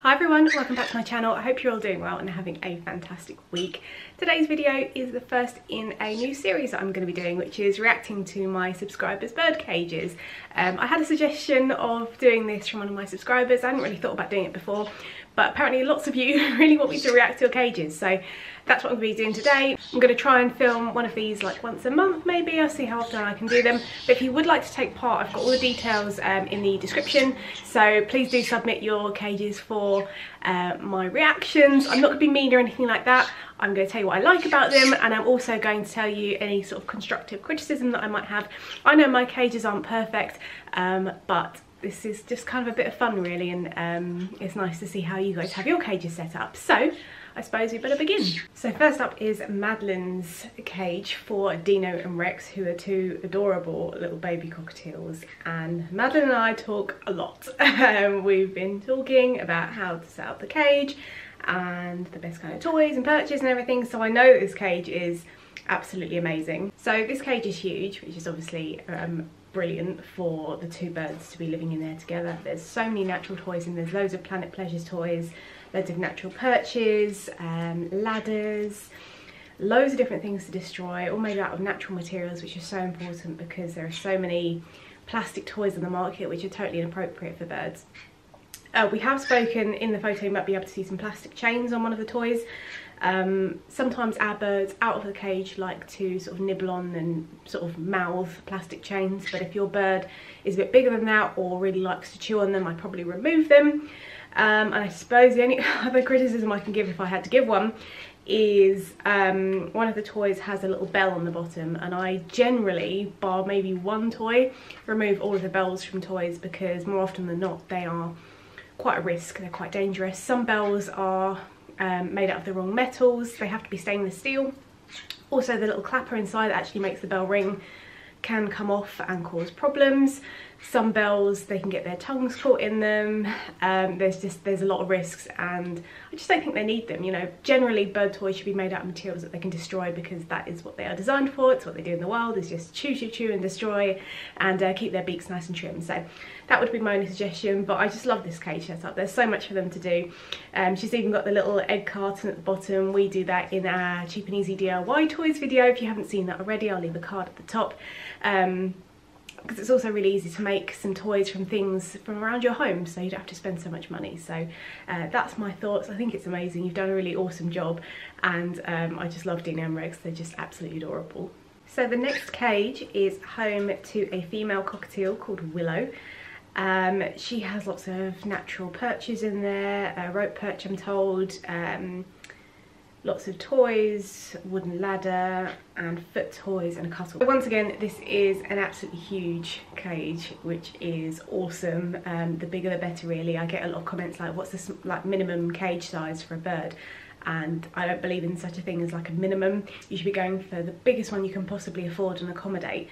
Hi everyone, welcome back to my channel. I hope you're all doing well and having a fantastic week. Today's video is the first in a new series that I'm going to be doing, which is reacting to my subscribers' bird cages. I had a suggestion of doing this from one of my subscribers. I hadn't really thought about doing it before, but apparently lots of you really want me to react to your cages, so that's what I'm going to be doing today. I'm going to try and film one of these like once a month maybe. I'll see how often I can do them, but if you would like to take part, I've got all the details in the description, so please do submit your cages for my reactions. I'm not going to be mean or anything like that. I'm going to tell you what I like about them, and I'm also going to tell you any sort of constructive criticism that I might have. I know my cages aren't perfect, but this is just kind of a bit of fun really, and it's nice to see how you guys have your cages set up. So I suppose we better begin. So first up is Madeline's cage for Dino and Rex, who are two adorable little baby cockatiels, and Madeline and I talk a lot. We've been talking about how to set up the cage and the best kind of toys and perches and everything, so I know that this cage is absolutely amazing. So this cage is huge, which is obviously brilliant for the two birds to be living in there together. There's so many natural toys, and there's loads of Planet Pleasures toys, loads of natural perches, ladders, loads of different things to destroy, all made out of natural materials, which is so important because there are so many plastic toys on the market which are totally inappropriate for birds. We have spoken in the photo, you might be able to see some plastic chains on one of the toys. Sometimes our birds out of the cage like to sort of nibble on and sort of mouth plastic chains, but if your bird is a bit bigger than that or really likes to chew on them, I'd probably remove them. And I suppose the only other criticism I can give, if I had to give one, is one of the toys has a little bell on the bottom, and I generally, bar maybe one toy, remove all of the bells from toys because more often than not they are quite a risk, they're quite dangerous. Some bells are made out of the wrong metals, they have to be stainless steel. Also the little clapper inside that actually makes the bell ring can come off and cause problems. Some bells, they can get their tongues caught in them. There's a lot of risks, and I just don't think they need them. You know, generally bird toys should be made out of materials that they can destroy, because that is what they are designed for. It's what they do in the wild, is just chew and destroy and keep their beaks nice and trim. So that would be my only suggestion, but I just love this cage setup. There's so much for them to do. She's even got the little egg carton at the bottom. We do that in our cheap and easy DIY toys video. If you haven't seen that already, I'll leave a card at the top. Because it's also really easy to make some toys from things from around your home, so you don't have to spend so much money. So that's my thoughts. I think it's amazing. You've done a really awesome job, and I just love Dino and Rex. They're just absolutely adorable. So the next cage is home to a female cockatiel called Willow. She has lots of natural perches in there, a rope perch I'm told, lots of toys, wooden ladder and foot toys and a cuddle. Once again, this is an absolutely huge cage, which is awesome. The bigger the better really. I get a lot of comments like, what's this like minimum cage size for a bird? And I don't believe in such a thing as like a minimum. You should be going for the biggest one you can possibly afford and accommodate.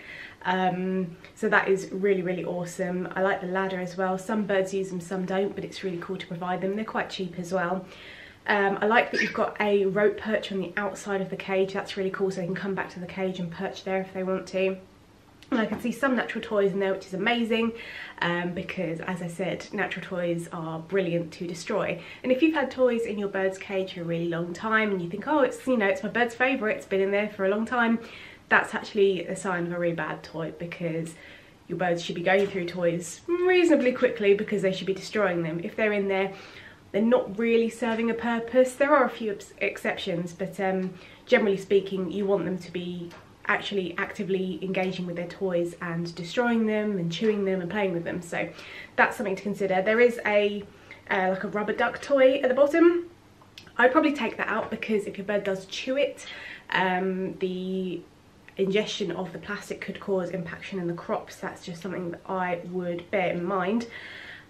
So that is really, really awesome. I like the ladder as well. Some birds use them, some don't, but it's really cool to provide them. They're quite cheap as well. I like that you've got a rope perch on the outside of the cage. That's really cool, so they can come back to the cage and perch there if they want to. And I can see some natural toys in there, which is amazing, because as I said, natural toys are brilliant to destroy. And if you've had toys in your bird's cage for a really long time and you think, oh, it's, you know, it's my bird's favourite, it's been in there for a long time, that's actually a sign of a really bad toy, because your birds should be going through toys reasonably quickly because they should be destroying them. If they're in there, they're not really serving a purpose. There are a few exceptions, but generally speaking, you want them to be actually actively engaging with their toys and destroying them and chewing them and playing with them. So that's something to consider. There is a like a rubber duck toy at the bottom. I'd probably take that out, because if your bird does chew it, the ingestion of the plastic could cause impaction in the crops. That's just something that I would bear in mind.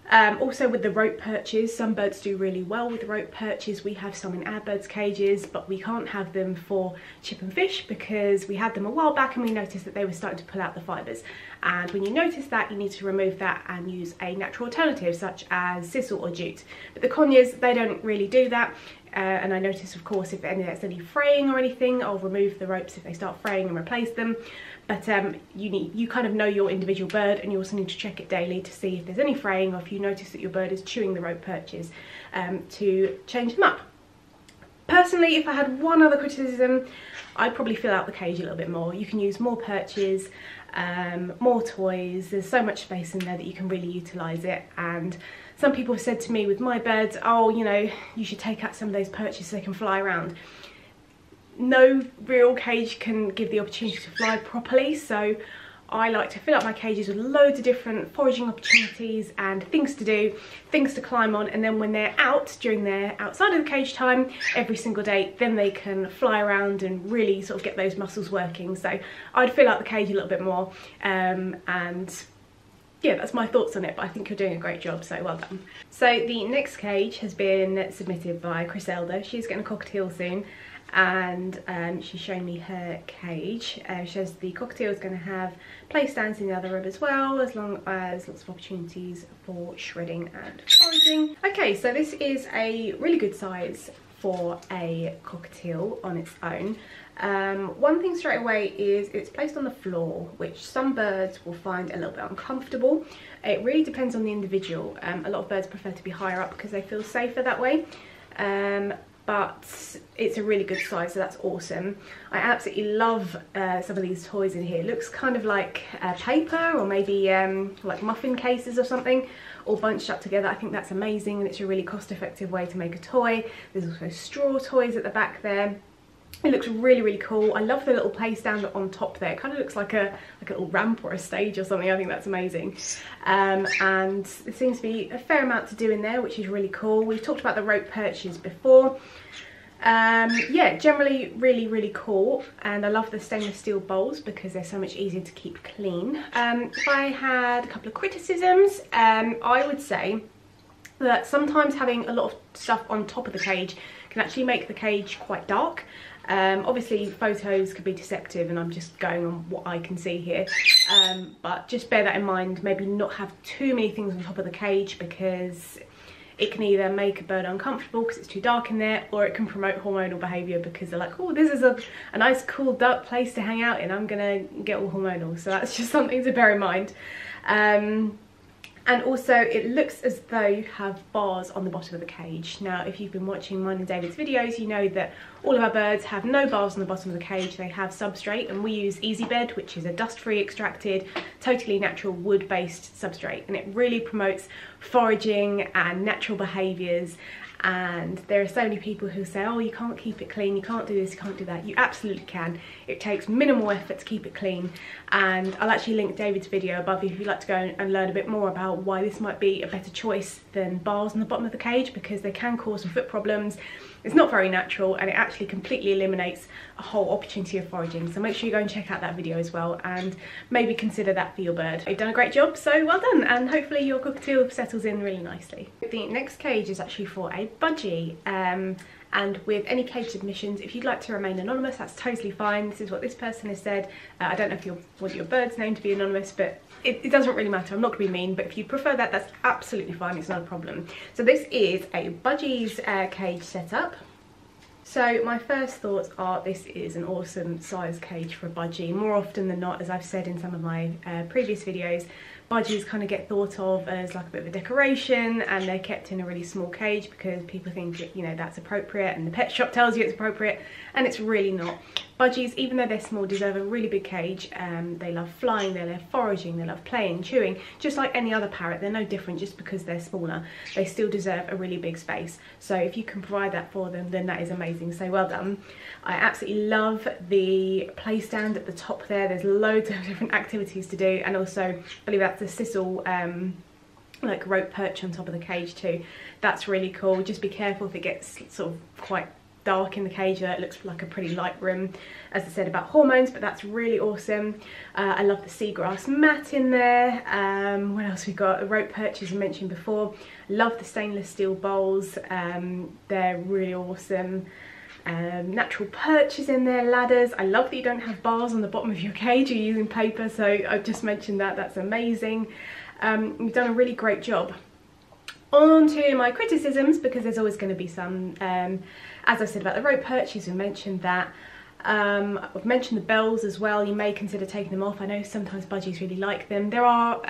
Also with the rope perches, some birds do really well with rope perches. We have some in our birds' cages, but we can't have them for chip and fish because we had them a while back and we noticed that they were starting to pull out the fibres. And when you notice that, you need to remove that and use a natural alternative such as sisal or jute. But the conures, they don't really do that. And I notice, of course, if there's any fraying or anything, I'll remove the ropes if they start fraying and replace them. But you kind of know your individual bird, and you also need to check it daily to see if there's any fraying, or if you notice that your bird is chewing the rope perches, to change them up. Personally, if I had one other criticism, I'd probably fill out the cage a little bit more. You can use more perches, more toys. There's so much space in there that you can really utilise it. And some people have said to me with my birds, oh, you know, you should take out some of those perches so they can fly around. No real cage can give the opportunity to fly properly, so I like to fill up my cages with loads of different foraging opportunities and things to do, things to climb on, and then when they're out during their outside of the cage time every single day, then they can fly around and really sort of get those muscles working. So I'd fill out the cage a little bit more, and yeah, that's my thoughts on it, but I think you're doing a great job, so well done. So the next cage has been submitted by Chris Elder. She's getting a cockatiel soon, and she's showing me her cage. She says the cockatiel is going to have play stands in the other room as well, as long as lots of opportunities for shredding and foraging. Okay, so this is a really good size for a cockatiel on its own. One thing straight away is it's placed on the floor, which some birds will find a little bit uncomfortable. It really depends on the individual. A lot of birds prefer to be higher up because they feel safer that way. But it's a really good size, so that's awesome. I absolutely love some of these toys in here. It looks kind of like paper, or maybe like muffin cases or something, all bunched up together. I think that's amazing, and it's a really cost-effective way to make a toy. There's also straw toys at the back there. It looks really, really cool. I love the little play stand on top there. It kind of looks like a little ramp or a stage or something. I think that's amazing. And there seems to be a fair amount to do in there, which is really cool. We've talked about the rope perches before. Yeah, generally really, really cool. And I love the stainless steel bowls because they're so much easier to keep clean. If I had a couple of criticisms, I would say that sometimes having a lot of stuff on top of the cage can actually make the cage quite dark. Obviously photos could be deceptive, and I'm just going on what I can see here, but just bear that in mind. Maybe not have too many things on top of the cage, because it can either make a bird uncomfortable because it's too dark in there, or it can promote hormonal behaviour because they're like, oh, this is a nice cool dark place to hang out in, I'm gonna get all hormonal. So that's just something to bear in mind. And also it looks as though you have bars on the bottom of the cage. Now, if you've been watching mine and David's videos, you know that all of our birds have no bars on the bottom of the cage. They have substrate, and we use Easy Bed, which is a dust-free, extracted, totally natural wood-based substrate. And it really promotes foraging and natural behaviours. And there are so many people who say, oh, you can't keep it clean, you can't do this, you can't do that. You absolutely can. It takes minimal effort to keep it clean, and I'll actually link David's video above if you'd like to go and learn a bit more about why this might be a better choice than bars on the bottom of the cage, because they can cause some foot problems. It's not very natural, and it actually completely eliminates a whole opportunity of foraging. So make sure you go and check out that video as well, and maybe consider that for your bird. You've done a great job, so well done, and hopefully your cockatiel settles in really nicely. The next cage is actually for a budgie, and with any cage submissions, if you'd like to remain anonymous, that's totally fine. This is what this person has said. I don't know if you want your bird's name to be anonymous, but it doesn't really matter. I'm not going to be mean, but if you prefer that, that's absolutely fine. It's not a problem. So this is a budgie's cage setup. So my first thoughts are, this is an awesome size cage for a budgie. More often than not, as I've said in some of my previous videos, budgies kind of get thought of as like a bit of a decoration, and they're kept in a really small cage because people think that, you know, that's appropriate, and the pet shop tells you it's appropriate, and it's really not. Budgies, even though they're small, deserve a really big cage. They love flying, they love foraging, they love playing, chewing, just like any other parrot. They're no different just because they're smaller. They still deserve a really big space. So if you can provide that for them, then that is amazing. So well done. I absolutely love the play stand at the top there. There's loads of different activities to do, and also I believe that's a sisal like rope perch on top of the cage too. That's really cool. Just be careful if it gets sort of quite dark in the cage. It looks like a pretty light room, as I said about hormones, but that's really awesome. I love the seagrass mat in there. What else we got? The rope perches I mentioned before. Love the stainless steel bowls. They're really awesome. Natural perches in there, ladders. I love that you don't have bars on the bottom of your cage, you're using paper, so I've just mentioned that. That's amazing. You've done a really great job. On to my criticisms, because there's always going to be some. As I said about the rope perches, we mentioned that. I've mentioned the bells as well. You may consider taking them off. I know sometimes budgies really like them. There are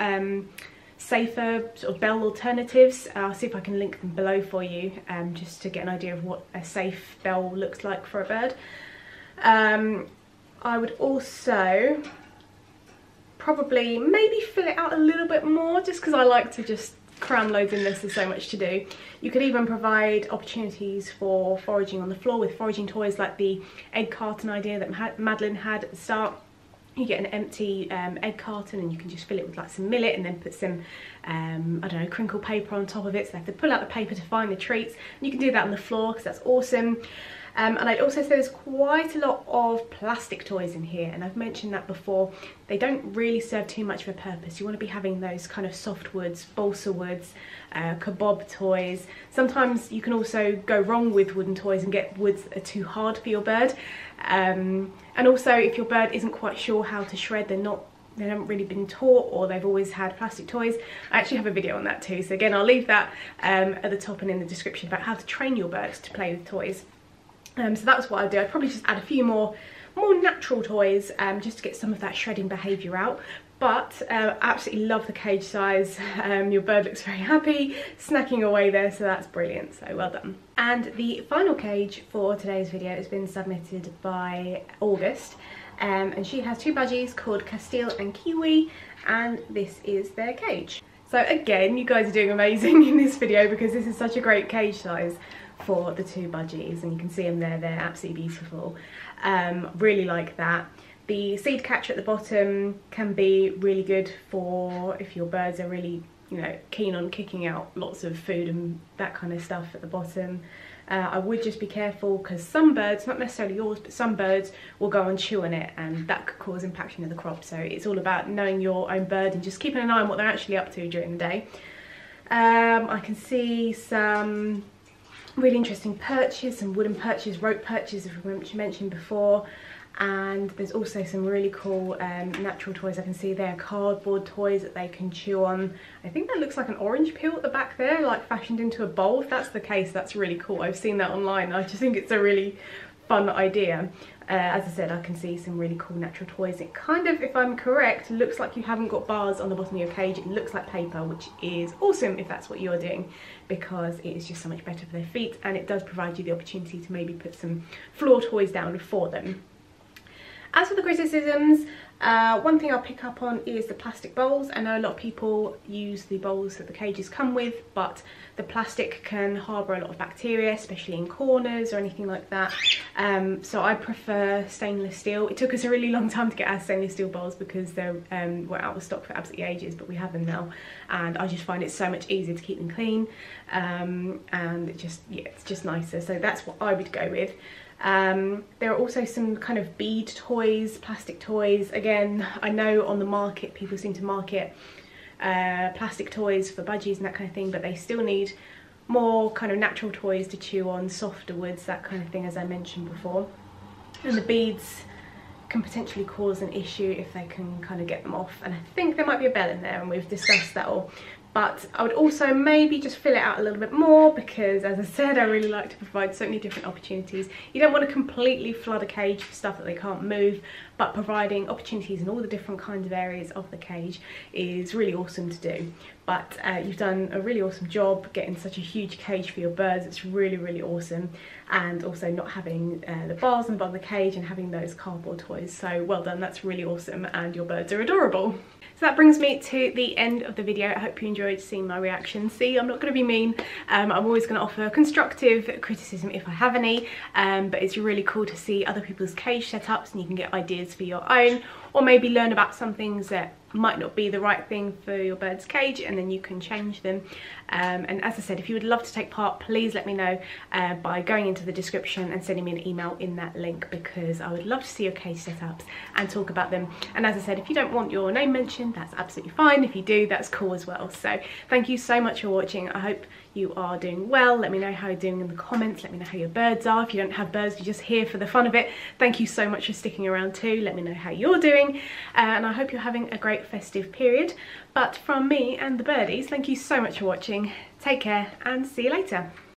safer sort of bell alternatives. I'll see if I can link them below for you, just to get an idea of what a safe bell looks like for a bird. I would also probably maybe fill it out a little bit more, just because I like to just cram loads in this. There's so much to do. You could even provide opportunities for foraging on the floor with foraging toys like the egg carton idea that Madeline had at the start. You get an empty egg carton and you can just fill it with like some millet and then put some I don't know, crinkle paper on top of it, so they have to pull out the paper to find the treats. And you can do that on the floor because that's awesome. And I'd also say there's quite a lot of plastic toys in here, and I've mentioned that before. They don't really serve too much of a purpose. You want to be having those kind of soft woods, balsa woods, kebab toys. Sometimes you can also go wrong with wooden toys and get woods that are too hard for your bird. And also, if your bird isn't quite sure how to shred, they haven't really been taught, or they've always had plastic toys. I actually have a video on that too, so again I'll leave that at the top and in the description about how to train your birds to play with toys. So that's what I'd do. I'd probably just add a few more natural toys, just to get some of that shredding behaviour out. But absolutely love the cage size. Your bird looks very happy snacking away there, so that's brilliant, so well done. And the final cage for today's video has been submitted by August, and she has two budgies called Castile and Kiwi, and this is their cage. So again, you guys are doing amazing in this video because this is such a great cage size for the two budgies, and you can see them there. They're absolutely beautiful. Really like that. The seed catcher at the bottom can be really good for if your birds are really, you know, keen on kicking out lots of food and that kind of stuff at the bottom. I would just be careful because some birds, not necessarily yours, but some birds will go and chew on it, and that could cause impaction of the crop. So it's all about knowing your own bird and just keeping an eye on what they're actually up to during the day. I can see some really interesting perches, some wooden perches, rope perches, as we mentioned before. And there's also some really cool natural toys. I can see there cardboard toys that they can chew on. I think that looks like an orange peel at the back there, like fashioned into a bowl. If that's the case, that's really cool. I've seen that online. I just think it's a really fun idea. As I said, I can see some really cool natural toys. It kind of, if I'm correct, looks like you haven't got bars on the bottom of your cage. It looks like paper, which is awesome if that's what you're doing, because it is just so much better for their feet, and it does provide you the opportunity to maybe put some floor toys down for them. As for the criticisms, one thing I'll pick up on is the plastic bowls. I know a lot of people use the bowls that the cages come with, but the plastic can harbour a lot of bacteria, especially in corners or anything like that. So I prefer stainless steel. It took us a really long time to get our stainless steel bowls because they were out of stock for absolutely ages, but we have them now, and I just find it so much easier to keep them clean, and it just, yeah, it's just nicer. So that's what I would go with. There are also some kind of bead toys, plastic toys. Again, I know on the market people seem to market plastic toys for budgies and that kind of thing, but they still need more kind of natural toys to chew on, softer woods, that kind of thing, as I mentioned before. And the beads can potentially cause an issue if they can kind of get them off, and I think there might be a bell in there, and we've discussed that all. But I would also maybe just fill it out a little bit more because, as I said, I really like to provide so many different opportunities. You don't want to completely flood a cage with stuff that they can't move, but providing opportunities in all the different kinds of areas of the cage is really awesome to do. But you've done a really awesome job getting such a huge cage for your birds. It's really, really awesome. And also not having the bars on the bottom of the cage and having those cardboard toys. So well done, that's really awesome, and your birds are adorable. So that brings me to the end of the video. I hope you enjoyed seeing my reaction. See, I'm not going to be mean. I'm always going to offer constructive criticism if I have any, but it's really cool to see other people's cage setups, and you can get ideas for your own, or maybe learn about some things that might not be the right thing for your bird's cage, and then you can change them. And as I said, if you would love to take part, please let me know by going into the description and sending me an email in that link, because I would love to see your cage setups and talk about them. And as I said, if you don't want your name mentioned, that's absolutely fine. If you do, that's cool as well. So thank you so much for watching. I hope you are doing well. Let me know how you're doing in the comments. Let me know how your birds are. If you don't have birds, you're just here for the fun of it, thank you so much for sticking around too. Let me know how you're doing, and I hope you're having a great festive period. But from me and the birdies, thank you so much for watching. Take care and see you later.